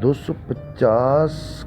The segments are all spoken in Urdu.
250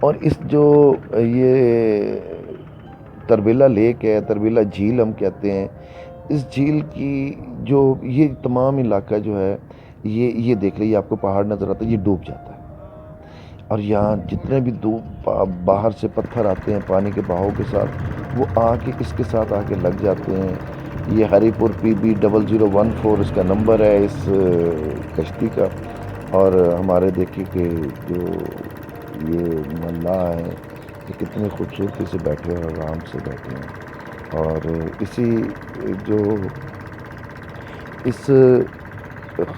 اور اس جو یہ تربیلا لیک ہے، تربیلا جھیل ہم کہتے ہیں، اس جھیل کی جو یہ تمام علاقہ جو ہے یہ دیکھ لیجیے، آپ کو پہاڑ نظر آتا ہے، یہ ڈوب جاتا ہے، اور یہاں جتنے بھی باہر سے پتھر آتے ہیں پانی کے بہاؤ کے ساتھ، وہ آ کے اس کے ساتھ آ کے لگ جاتے ہیں۔ یہ ہری پور PB0014 اس کا نمبر ہے اس کشتی کا، اور ہمارے دیکھیے کہ جو یہ ملاح ہیں یہ کتنی خوبصورتی سے بیٹھے ہیں، آرام سے بیٹھے ہیں، اور اسی جو اس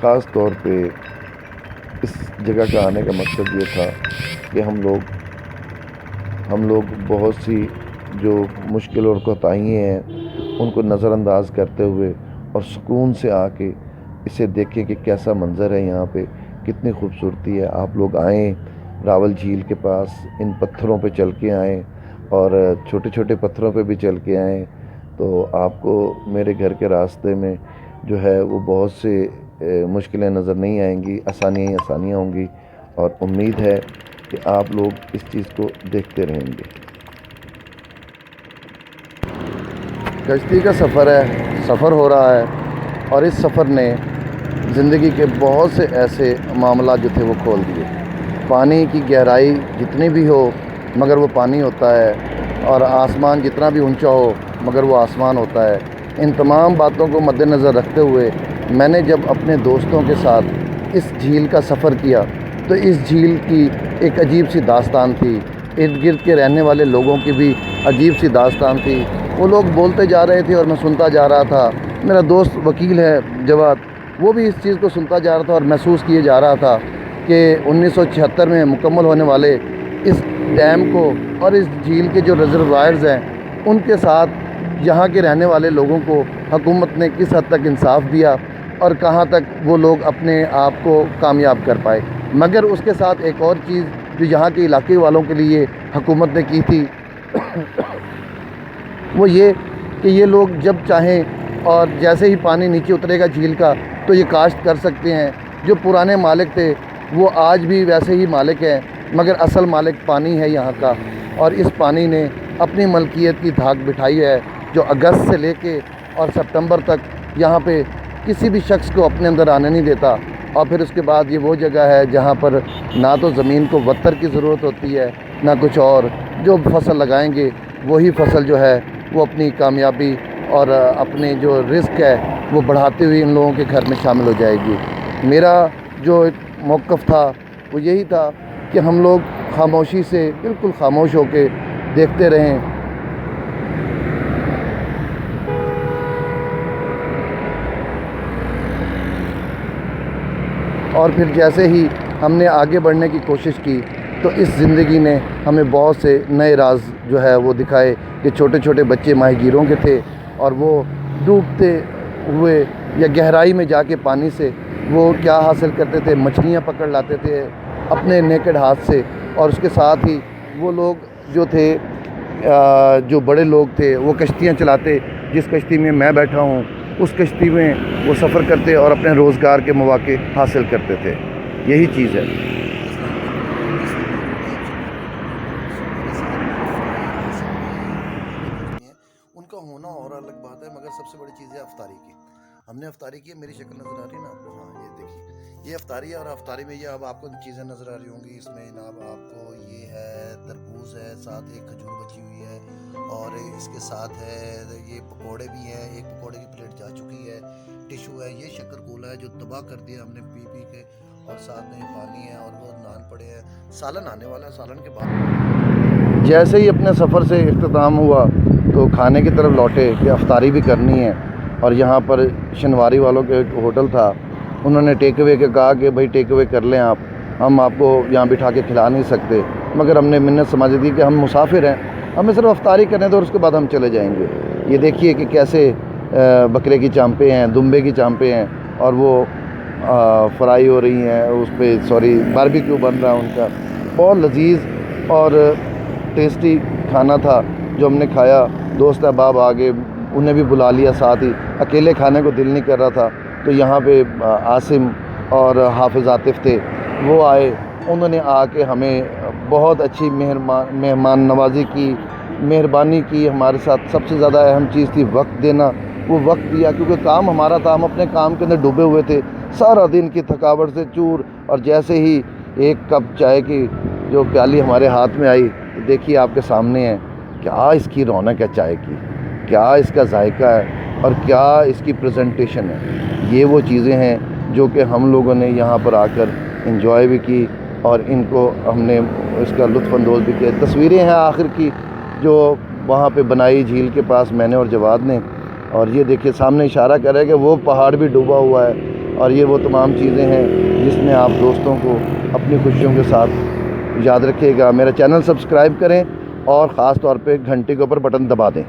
خاص طور پہ اس جگہ کا آنے کا مقصد یہ تھا کہ ہم لوگ بہت سی جو مشکل اور کوتاہیاں ہیں ان کو نظر انداز کرتے ہوئے اور سکون سے آ کے اسے دیکھیں کہ کیسا منظر ہے، یہاں پہ کتنی خوبصورتی ہے۔ آپ لوگ آئیں راول جھیل کے پاس، ان پتھروں پہ چل کے آئیں، اور چھوٹے چھوٹے پتھروں پہ بھی چل کے آئیں، تو آپ کو میرے گھر کے راستے میں جو ہے وہ بہت سے مشکلیں نظر نہیں آئیں گی، آسانیاں ہی آسانیاں ہوں گی، اور امید ہے کہ آپ لوگ اس چیز کو دیکھتے رہیں گے۔ کشتی کا سفر ہے، سفر ہو رہا ہے، اور اس سفر نے زندگی کے بہت سے ایسے معاملات جو تھے وہ کھول دیے۔ پانی کی گہرائی جتنی بھی ہو مگر وہ پانی ہوتا ہے، اور آسمان جتنا بھی اونچا ہو مگر وہ آسمان ہوتا ہے۔ ان تمام باتوں کو مد نظر رکھتے ہوئے میں نے جب اپنے دوستوں کے ساتھ اس جھیل کا سفر کیا تو اس جھیل کی ایک عجیب سی داستان تھی، ارد گرد کے رہنے والے لوگوں کی بھی عجیب سی داستان تھی۔ وہ لوگ بولتے جا رہے تھے اور میں سنتا جا رہا تھا۔ میرا دوست وکیل ہے جواد، وہ بھی اس چیز کو سنتا جا رہا تھا اور محسوس کیے جا رہا تھا کہ 1976 میں مکمل ہونے والے اس ڈیم کو اور اس جھیل کے جو ریزروائرز ہیں ان کے ساتھ یہاں کے رہنے والے لوگوں کو حکومت نے کس حد تک انصاف دیا اور کہاں تک وہ لوگ اپنے آپ کو کامیاب کر پائے۔ مگر اس کے ساتھ ایک اور چیز جو یہاں کے علاقے والوں کے لیے حکومت نے کی تھی وہ یہ کہ یہ لوگ جب چاہیں اور جیسے ہی پانی نیچے اترے گا جھیل کا تو یہ کاشت کر سکتے ہیں۔ جو پرانے مالک تھے وہ آج بھی ویسے ہی مالک ہیں، مگر اصل مالک پانی ہے یہاں کا، اور اس پانی نے اپنی ملکیت کی دھاک بٹھائی ہے جو اگست سے لے کے اور سپتمبر تک یہاں پہ کسی بھی شخص کو اپنے اندر آنے نہیں دیتا۔ اور پھر اس کے بعد یہ وہ جگہ ہے جہاں پر نہ تو زمین کو وتر کی ضرورت ہوتی ہے نہ کچھ اور، جو فصل لگائیں گے وہی فصل جو ہے وہ اپنی کامیابی اور اپنے جو رزق ہے وہ بڑھاتے ہوئے ان لوگوں کے گھر میں شامل ہو جائے گی۔ میرا جو موقف تھا وہ یہی تھا کہ ہم لوگ خاموشی سے بالکل خاموش ہو کے دیکھتے رہیں، اور پھر جیسے ہی ہم نے آگے بڑھنے کی کوشش کی تو اس زندگی نے ہمیں بہت سے نئے راز جو ہے وہ دکھائے کہ چھوٹے چھوٹے بچے ماہی گیروں کے تھے، اور وہ ڈوبتے ہوئے یا گہرائی میں جا کے پانی سے وہ کیا حاصل کرتے تھے، مچھلیاں پکڑ لاتے تھے اپنے نیکڈ ہاتھ سے، اور اس کے ساتھ ہی وہ لوگ جو تھے جو بڑے لوگ تھے وہ کشتیاں چلاتے، جس کشتی میں میں بیٹھا ہوں اس کشتی میں وہ سفر کرتے اور اپنے روزگار کے مواقع حاصل کرتے تھے۔ یہی چیز ہے۔ ان کا ہونا اور الگ بات ہے، مگر سب سے بڑی چیز ہے افطاری کی۔ ہم نے افطاری کی، میری شکل نظر آ رہی ہے نا آپ کو؟ ہاں، یہ دیکھیے، یہ افطاری ہے، اور افطاری میں یہ اب آپ کو چیزیں نظر آ رہی ہوں گی۔ اس میں جناب آپ کو یہ ہے تربوز ہے، ساتھ ایک کھجور بچی ہوئی ہے، اور اس کے ساتھ ہے یہ پکوڑے بھی ہیں، ایک پکوڑے کی پلیٹ جا چکی ہے، ٹشو ہے، یہ شکر گولا ہے جو تباہ کر دیا ہم نے پی پی کے، اور ساتھ میں پانی ہے اور وہ نان پڑے ہیں، سالن آنے والا ہے۔ سالن کے بعد جیسے ہی اپنے سفر سے اختتام ہوا تو کھانے کی طرف لوٹے کہ افطاری بھی کرنی ہے، اور یہاں پر شنواری والوں کے ایک ہوٹل تھا، انہوں نے ٹیک اوے کے کہا کہ بھائی ٹیک اوے کر لیں آپ، ہم آپ کو یہاں بٹھا کے کھلا نہیں سکتے، مگر ہم نے منت سمجھ دی کہ ہم مسافر ہیں، ہمیں صرف افطاری کرنے دو اور اس کے بعد ہم چلے جائیں گے۔ یہ دیکھیے کہ کیسے بکرے کی چانپیں ہیں، دمبے کی چانپیں ہیں، اور وہ فرائی ہو رہی ہیں، اس پہ باربیکیو بن رہا ہے ان کا، بہت لذیذ اور ٹیسٹی کھانا تھا جو ہم نے کھایا۔ دوست احباب آگے انہیں بھی بلا لیا ساتھ ہی، اکیلے کھانے کو دل نہیں کر رہا تھا، تو یہاں پہ عاصم اور حافظ عاطف تھے، وہ آئے، انہوں نے آ کے ہمیں بہت اچھی مہمان نوازی کی، مہربانی کی ہمارے ساتھ۔ سب سے زیادہ اہم چیز تھی وقت دینا، وہ وقت دیا کیونکہ کام ہمارا تھا، ہم اپنے کام کے اندر ڈوبے ہوئے تھے، سارا دن کی تھکاوٹ سے چور، اور جیسے ہی ایک کپ چائے کی جو پیالی ہمارے ہاتھ میں آئی، دیکھیے آپ کے سامنے ہے، کیا اس کی رونق ہے چائے کی، کیا اس کا ذائقہ ہے، اور کیا اس کی پریزنٹیشن ہے۔ یہ وہ چیزیں ہیں جو کہ ہم لوگوں نے یہاں پر آ کر انجوائے بھی کی، اور ان کو ہم نے اس کا لطف اندوز بھی کیا۔ تصویریں ہیں آخر کی جو وہاں پہ بنائی جھیل کے پاس میں نے اور جواد نے، اور یہ دیکھیے سامنے اشارہ کر رہے ہیں کہ وہ پہاڑ بھی ڈوبا ہوا ہے، اور یہ وہ تمام چیزیں ہیں جس میں آپ دوستوں کو اپنی خوشیوں کے ساتھ یاد رکھیے گا۔ میرا چینل سبسکرائب کریں اور خاص طور پہ گھنٹی کے اوپر بٹن دبا دیں۔